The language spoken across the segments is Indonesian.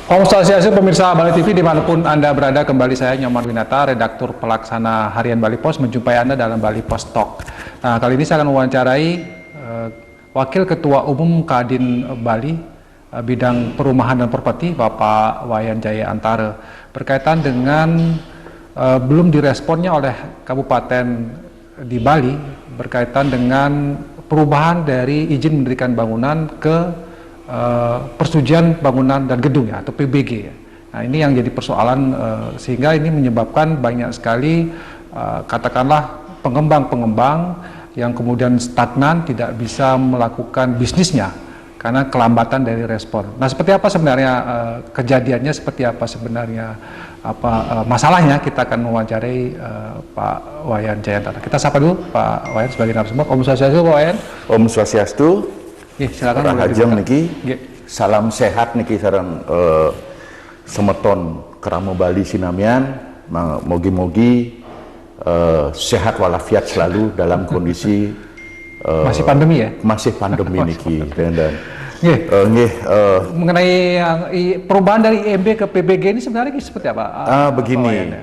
Om Swastiastu pemirsa Bali TV dimanapun Anda berada, kembali saya Nyoman Winata, redaktur pelaksana harian Bali Pos, menjumpai Anda dalam Bali Pos Talk. Nah, kali ini saya akan mewawancarai Wakil Ketua Umum Kadin Bali bidang perumahan dan properti, Bapak Wayan Jaya Antara, berkaitan dengan belum diresponnya oleh Kabupaten di Bali berkaitan dengan perubahan dari izin mendirikan bangunan ke persetujuan bangunan dan gedung ya, atau PBG ya. Nah, ini yang jadi persoalan sehingga ini menyebabkan banyak sekali katakanlah pengembang-pengembang yang kemudian stagnan, tidak bisa melakukan bisnisnya karena kelambatan dari respon. Nah, seperti apa sebenarnya kejadiannya, seperti apa sebenarnya masalahnya, kita akan mewawancarai Pak Wayan Jayantara. Kita sapa dulu Pak Wayan sebagai narasumber. Om Swastiastu Pak Wayan. Om Swastiastu. Silakan. Rahajeng niki. Salam sehat niki sareng semeton keramo Bali sinamian. Mogi-mogi sehat walafiat selalu dalam kondisi masih pandemi ya? Masih pandemi niki. Dan mengenai perubahan dari IMB ke PBG ini sebenarnya seperti apa? Begini,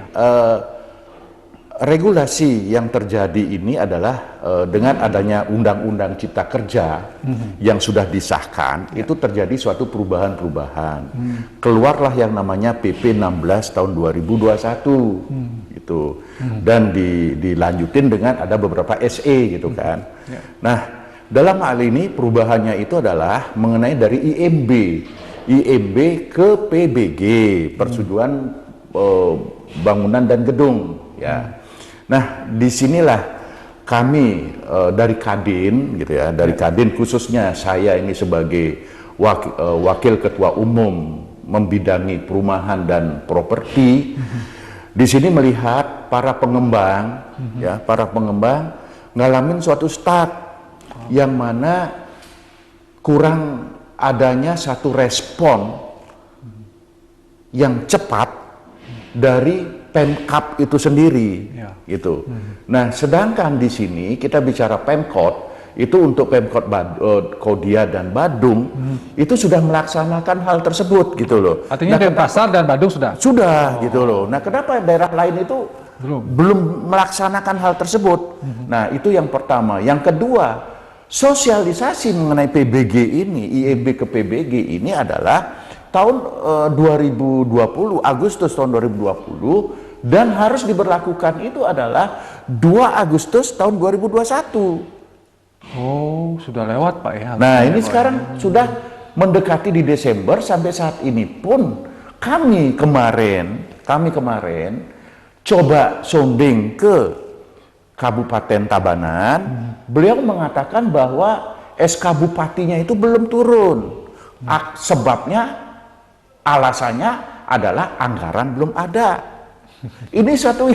regulasi yang terjadi ini adalah dengan adanya Undang-Undang Cipta Kerja yang sudah disahkan, itu terjadi suatu perubahan-perubahan. Keluarlah yang namanya PP 16 tahun 2021 gitu. Dan dilanjutin dengan ada beberapa SE gitu kan. Nah, dalam hal ini perubahannya itu adalah mengenai dari IMB ke PBG, persetujuan bangunan dan gedung ya. Nah, disinilah kami dari Kadin gitu ya, dari Kadin khususnya saya ini sebagai wakil ketua umum membidangi perumahan dan properti, di sini melihat para pengembang ya, para pengembang ngalamin suatu stuck yang mana kurang adanya satu respon yang cepat dari Pemkap itu sendiri, gitu. Nah, sedangkan di sini kita bicara Pemkot, itu untuk Pemkot Kodia dan Badung, itu sudah melaksanakan hal tersebut, gitu loh. Artinya Denpasar dan Badung sudah? Sudah, gitu loh. Nah, kenapa daerah lain itu belum melaksanakan hal tersebut? Nah, itu yang pertama. Yang kedua, sosialisasi mengenai PBG ini, IMB ke PBG ini adalah tahun 2020, Agustus tahun 2020, dan harus diberlakukan itu adalah 2 Agustus tahun 2021. Oh, sudah lewat Pak ya? Nah, ini sekarang sudah mendekati di Desember, sampai saat ini pun kami kemarin coba sounding ke Kabupaten Tabanan, beliau mengatakan bahwa SK Bupatinya itu belum turun. Sebabnya, alasannya adalah anggaran belum ada. Ini suatu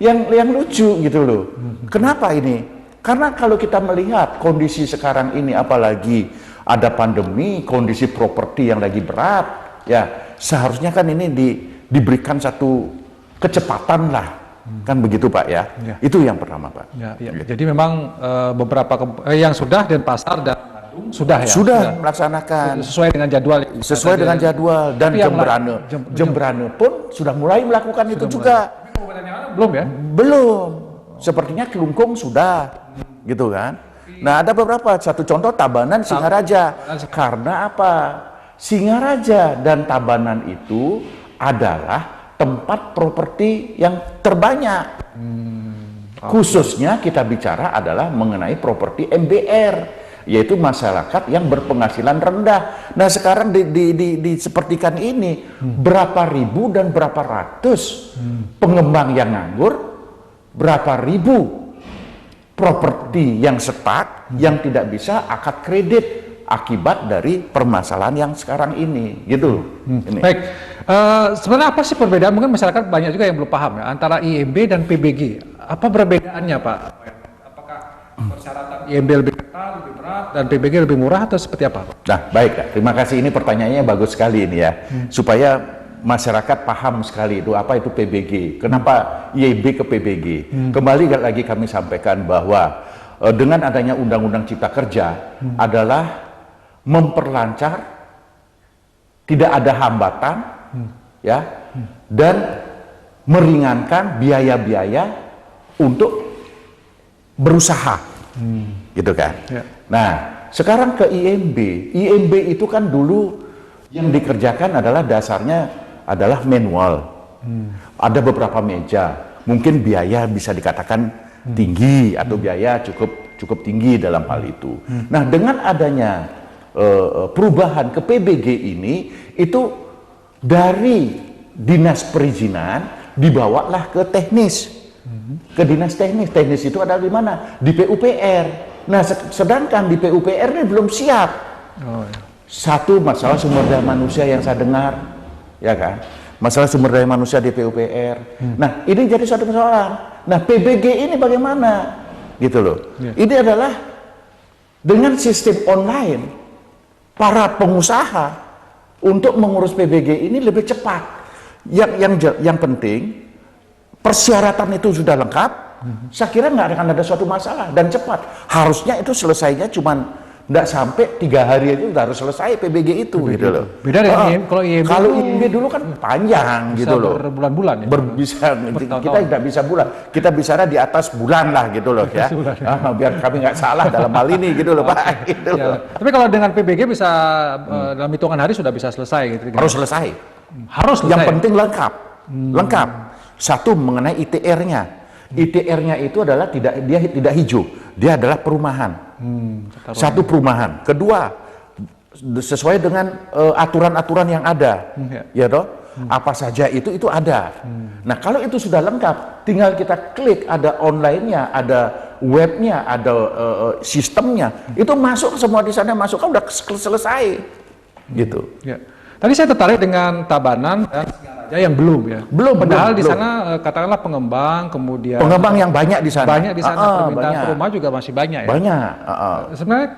yang lucu gitu loh. Kenapa ini? Karena kalau kita melihat kondisi sekarang ini, apalagi ada pandemi, kondisi properti yang lagi berat, ya seharusnya kan ini diberikan satu kecepatan lah, kan begitu Pak ya? Itu yang pertama Pak. Jadi memang beberapa yang sudah Denpasar dan sudah ya? Sudah melaksanakan sesuai dengan jadwal. Sesuai dengan jadwal, dan Jemberane pun sudah mulai melakukan itu juga. Belum ya? Belum. Sepertinya Kelungkung sudah, gitu kan. Nah, ada beberapa, satu contoh Tabanan, Singaraja. Karena apa? Singaraja dan Tabanan itu adalah tempat properti yang terbanyak. Khususnya kita bicara adalah mengenai properti MBR, yaitu masyarakat yang berpenghasilan rendah. Nah, sekarang disepertikan ini, berapa ribu dan berapa ratus pengembang yang nganggur, berapa ribu properti yang stuck, yang tidak bisa akad kredit akibat dari permasalahan yang sekarang ini, gitu. Ini. Baik, sebenarnya apa sih perbedaan? Mungkin masyarakat banyak juga yang belum paham ya, antara IMB dan PBG. Apa perbedaannya Pak? Apakah persyaratan IMB lebih ketat, lebih berat, dan PBG lebih murah, atau seperti apa? Nah, baik, terima kasih. Ini pertanyaannya bagus sekali ini ya, supaya masyarakat paham sekali itu apa itu PBG, kenapa IMB ke PBG. Kembali lagi kami sampaikan bahwa dengan adanya Undang-Undang Cipta Kerja adalah memperlancar tidak ada hambatan, ya, dan meringankan biaya-biaya untuk berusaha, gitu kan. Ya. Nah, sekarang ke IMB. IMB itu kan dulu yang dikerjakan adalah dasarnya adalah manual. Ada beberapa meja, mungkin biaya bisa dikatakan tinggi atau biaya cukup tinggi dalam hal itu. Nah, dengan adanya perubahan ke PBG ini, itu dari dinas perizinan dibawalah ke teknis, ke dinas teknis. Teknis itu ada di mana? Di PUPR. Nah, sedangkan di PUPR ini belum siap. Oh, ya. Satu, masalah sumber daya manusia yang saya dengar, ya kan? Masalah sumber daya manusia di PUPR. Nah, ini jadi satu persoalan. Nah, PBG ini bagaimana? Gitu loh. Ya. Ini adalah dengan sistem online, para pengusaha untuk mengurus PBG ini lebih cepat. Yang penting, persyaratan itu sudah lengkap. Saya kira nggak akan ada suatu masalah dan cepat. Harusnya itu selesainya cuman nggak sampai 3 hari aja udah harus selesai PBG itu, gitu loh. Beda dengan kalau IMB dulu kan panjang gitu loh. Berbulan-bulan ya. Bisa, kita tidak bisa bulan. Kita bicara di atas bulan lah gitu loh ya. Biar kami nggak salah dalam hal ini gitu loh Pak. Gitu Ya. loh. Tapi kalau dengan PBG bisa dalam hitungan hari sudah bisa selesai gitu. Harus selesai. Harus selesai. Yang penting lengkap. Lengkap. Satu, mengenai ITR-nya. ITR-nya itu adalah dia tidak hijau, dia adalah perumahan. Satu, perumahan. Kedua, sesuai dengan aturan-aturan yang ada, ya toh. Apa saja itu ada. Nah, kalau itu sudah lengkap, tinggal kita klik, ada online-nya, ada webnya, ada sistemnya, itu masuk semua di sana, masuk kan udah selesai, gitu. Ya. Tadi saya tertarik dengan Tabanan dan Singaraja yang belum ya. Padahal di sana katakanlah pengembang, kemudian pengembang yang banyak di sana. Banyak di sana, permintaan rumah juga masih banyak ya. Banyak. Sebenarnya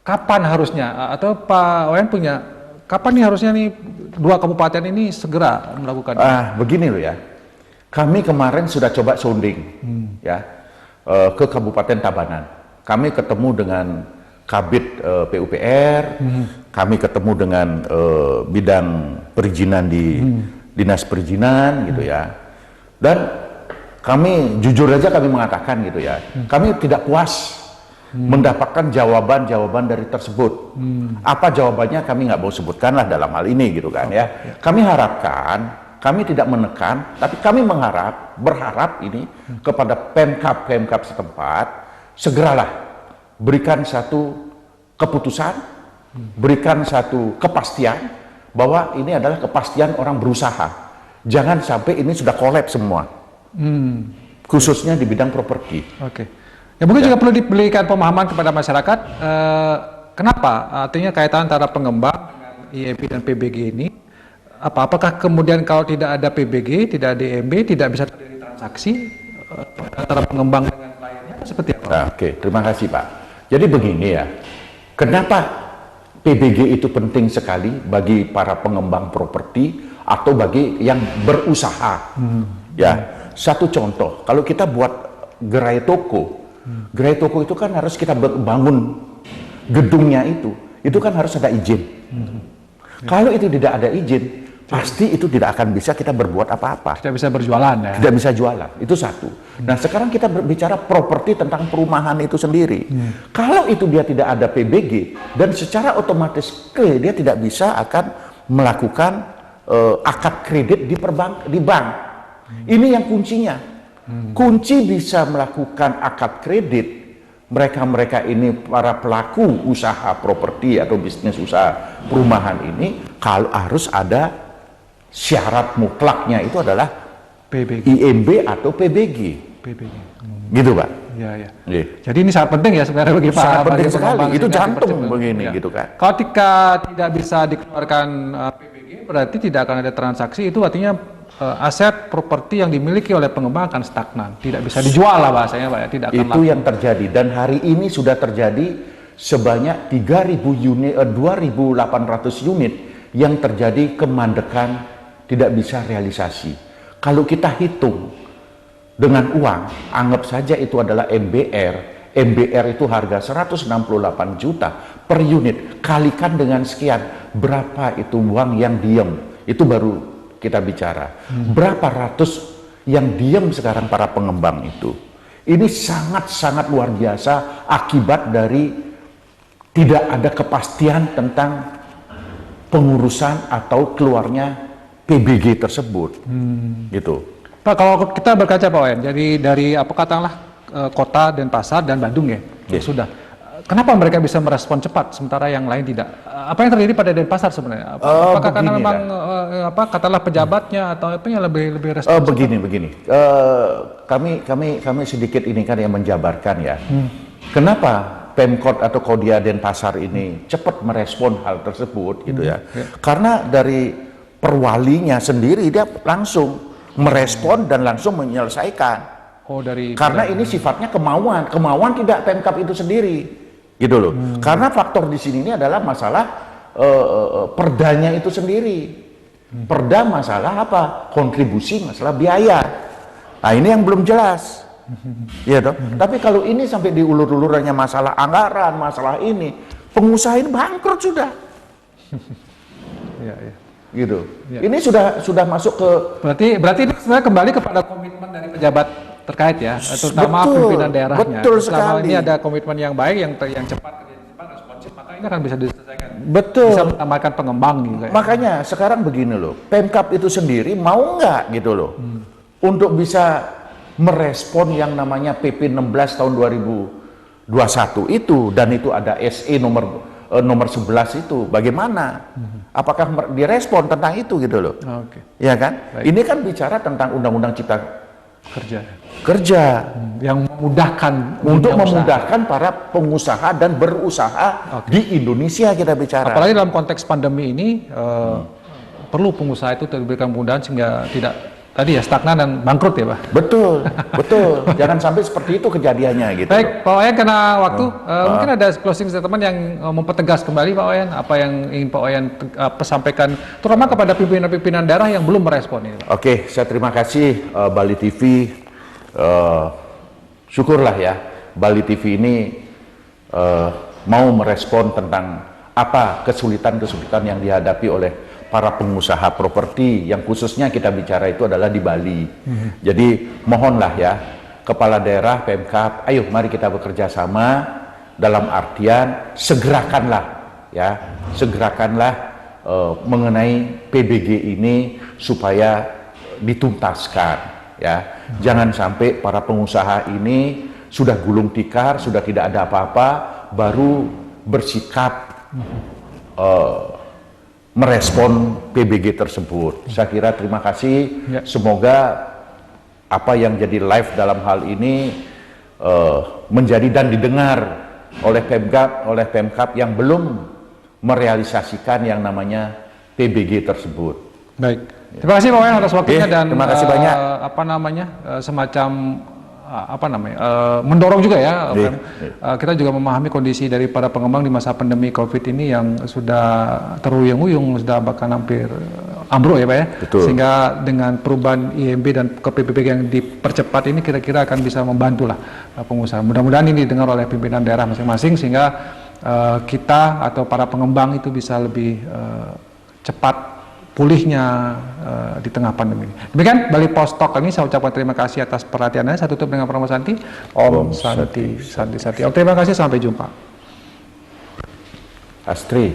kapan harusnya atau Pak Wayan punya kapan nih harusnya nih 2 kabupaten ini segera melakukan? Begini loh ya. Kami kemarin sudah coba sounding ya ke Kabupaten Tabanan. Kami ketemu dengan Kabid PUPR, kami ketemu dengan bidang perizinan di dinas perizinan gitu ya. Dan kami jujur aja kami mengatakan gitu ya, kami tidak puas mendapatkan jawaban-jawaban dari tersebut. Apa jawabannya kami nggak mau sebutkan lah dalam hal ini gitu kan ya. Kami harapkan, kami tidak menekan, tapi kami berharap ini kepada Pemkab setempat, segeralah berikan satu keputusan, berikan satu kepastian bahwa ini adalah kepastian orang berusaha. Jangan sampai ini sudah kolaps semua, khususnya di bidang properti. Oke. Ya mungkin juga perlu diberikan pemahaman kepada masyarakat. Kenapa? Artinya kaitan antara pengembang dengan IMB dan PBG ini. Apakah kemudian kalau tidak ada PBG, tidak ada IMB, tidak bisa terjadi transaksi antara pengembang dengan kliennya? Seperti apa? Oke, terima kasih Pak. Jadi begini ya, kenapa PBG itu penting sekali bagi para pengembang properti atau bagi yang berusaha? Ya, satu contoh, kalau kita buat gerai toko itu kan harus kita bangun gedungnya itu kan harus ada izin. Kalau itu tidak ada izin, pasti itu tidak akan bisa kita berbuat apa-apa. Tidak bisa berjualan ya? Tidak bisa jualan, itu satu. Nah sekarang kita berbicara properti tentang perumahan itu sendiri. Kalau itu dia tidak ada PBG, dan secara otomatis dia tidak bisa akan melakukan akad kredit di bank. Ini yang kuncinya. Kunci bisa melakukan akad kredit, mereka ini para pelaku usaha properti atau bisnis usaha perumahan ini, kalau harus ada syarat mutlaknya itu adalah PBG. IMB atau PBG. Gitu Pak. Ya. Yeah. Jadi ini sangat penting ya sebenarnya bagi Pak. Sangat penting sekali. pengembang Itu sehingga jantung dipercepat. begini Ya. gitu kan. Kalau ketika tidak bisa dikeluarkan PBG berarti tidak akan ada transaksi, itu artinya aset properti yang dimiliki oleh pengembang akan stagnan, tidak bisa dijual lah bahasanya Pak ya, tidak akan Itu yang terjadi, dan hari ini sudah terjadi sebanyak 2.800 unit yang terjadi kemandekan, tidak bisa realisasi. Kalau kita hitung dengan uang, anggap saja itu adalah MBR, MBR itu harga 168 juta per unit, kalikan dengan sekian, berapa itu uang yang diem, itu baru kita bicara. Berapa ratus yang diem sekarang para pengembang itu. Ini sangat-sangat luar biasa akibat dari tidak ada kepastian tentang pengurusan atau keluarnya PBG tersebut. Gitu. Pak, kalau kita berkaca Pak Wayan, jadi dari apa katakanlah Kota, Denpasar dan Bandung ya, sudah. Kenapa mereka bisa merespon cepat sementara yang lain tidak? Apa yang terjadi pada Denpasar sebenarnya? Apakah karena memang katakanlah pejabatnya atau apa yang lebih respon? Begini. Kami sedikit ini kan yang menjabarkan ya. Kenapa Pemkot atau Kodia Denpasar ini cepat merespon hal tersebut gitu ya? Karena dari perwalinya sendiri dia langsung merespon dan langsung menyelesaikan. Karena ini sifatnya kemauan tidak Pemkap itu sendiri, gitu loh. Karena faktor di sini ini adalah masalah perdanya itu sendiri. Perda masalah apa? Kontribusi, masalah biaya. Nah ini yang belum jelas, ya toh. Tapi kalau ini sampai diulur-ulur hanya masalah anggaran, masalah ini, pengusaha ini bangkrut sudah. Gitu. Ini sudah masuk ke. Berarti ini sebenarnya kembali kepada komitmen dari pejabat terkait ya, terutama pimpinan daerahnya. Betul Selama sekali. ini ada komitmen yang baik, yang cepat, responsif, maka ini akan bisa diselesaikan. Betul. Bisa menambahkan pengembang gitu. Makanya sekarang begini loh, Pemkap itu sendiri mau nggak gitu loh, untuk bisa merespon yang namanya PP 16 tahun 2021 itu, dan itu ada SE nomor 11 itu, bagaimana? Apakah direspon tentang itu gitu loh? Ya kan? Baik. Ini kan bicara tentang Undang-Undang Cipta Kerja yang memudahkan untuk memudahkan para pengusaha dan berusaha di Indonesia kita bicara. Apalagi dalam konteks pandemi ini perlu pengusaha itu diberikan kemudahan sehingga tidak tadi ya stagnan dan bangkrut ya Pak. Betul. Jangan sampai seperti itu kejadiannya gitu. Baik, Pak Wayan, karena waktu mungkin ada closing statement yang mempertegas kembali Pak Wayan apa yang ingin Pak Wayan sampaikan terutama kepada pimpinan-pimpinan daerah yang belum merespon ini Pak. Oke, saya terima kasih Bali TV. Syukurlah ya Bali TV ini mau merespon tentang apa kesulitan-kesulitan yang dihadapi oleh para pengusaha properti yang khususnya kita bicara itu adalah di Bali. Jadi mohonlah ya kepala daerah, Pemkap, ayo mari kita bekerja sama dalam artian segerakanlah mengenai PBG ini supaya dituntaskan ya. Jangan sampai para pengusaha ini sudah gulung tikar, sudah tidak ada apa-apa baru bersikap merespon PBG tersebut. Saya kira terima kasih. Semoga apa yang jadi live dalam hal ini menjadi dan didengar oleh Pemkap yang belum merealisasikan yang namanya PBG tersebut. Baik. Terima kasih Pak Wayan atas waktunya dan terima kasih banyak. Semacam mendorong juga ya. Kita juga memahami kondisi dari para pengembang di masa pandemi COVID ini yang sudah teruyung-uyung, sudah bahkan hampir ambruk ya Pak ya. Betul. Sehingga dengan perubahan IMB dan PBG yang dipercepat ini kira-kira akan bisa membantu lah pengusaha. Mudah-mudahan ini didengar oleh pimpinan daerah masing-masing sehingga kita atau para pengembang itu bisa lebih cepat pulihnya di tengah pandemi. Demikian Bali Post Talk kali ini, saya ucapkan terima kasih atas perhatiannya. Saya tutup dengan Pramono Santi. Om Santi Santi Santi. Om terima kasih, sampai jumpa. Astri.